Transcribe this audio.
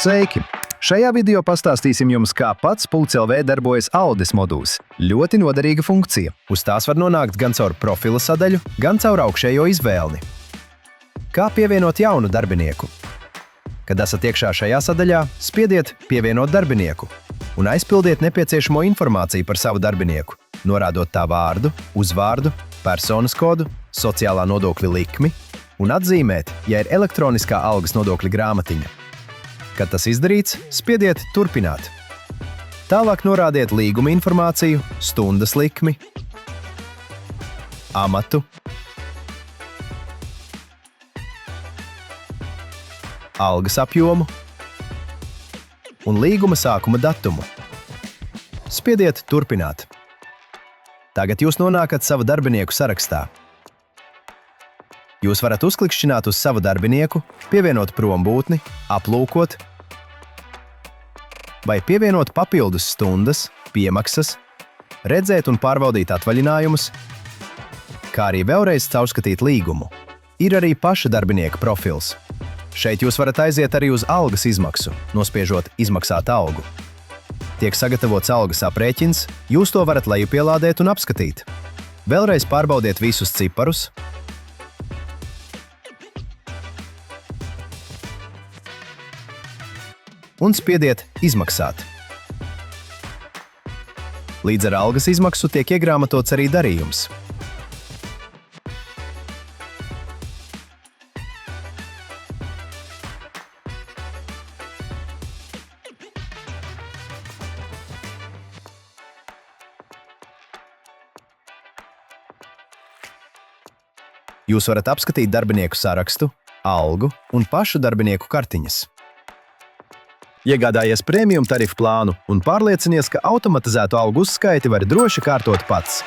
Sveiki! Šajā video pastāstīsim jums, kā pats Pulce.lv darbojas Aldes moduls. Ļoti noderīga funkcija. Uz tās var nonākt gan caur profila sadaļu, gan caur augšējo izvēli. Kā pievienot jaunu darbinieku? Kad esat iekšā šajā sadaļā, spiediet Pievienot darbinieku un aizpildiet nepieciešamo informāciju par savu darbinieku, norādot tā vārdu, uzvārdu, personas kodu, sociālā nodokļa likmi un atzīmēt, ja ir elektroniskā algas nodokļa grāmatiņa. Kad tas izdarīts, spiediet Turpināt. Tālāk norādiet līguma informāciju, stundas likmi, amatu, algas apjomu un līguma sākuma datumu. Spiediet Turpināt. Tagad jūs nonākat savu darbinieku sarakstā. Jūs varat uzklikšķināt uz savu darbinieku, pievienot prombūtni, aplūkot vai pievienot papildus stundas, piemaksas, redzēt un pārbaudīt atvaļinājumus, kā arī vēlreiz caurskatīt līgumu. Ir arī paša darbinieka profils. Šeit jūs varat aiziet arī uz algas izmaksu, nospiežot Izmaksāt algu. Tiek sagatavots algas aprēķins, jūs to varat lejupielādēt un apskatīt. Vēlreiz pārbaudiet visus ciparus, un spiediet Izmaksāt. Līdz ar algas izmaksu tiek iegrāmatots arī darījums. Jūs varat apskatīt darbinieku sarakstu, algu un pašu darbinieku kartiņas. Iegādājies premium tarifu plānu un pārliecinies, ka automatizētu algu uzskaiti var droši kārtot pats.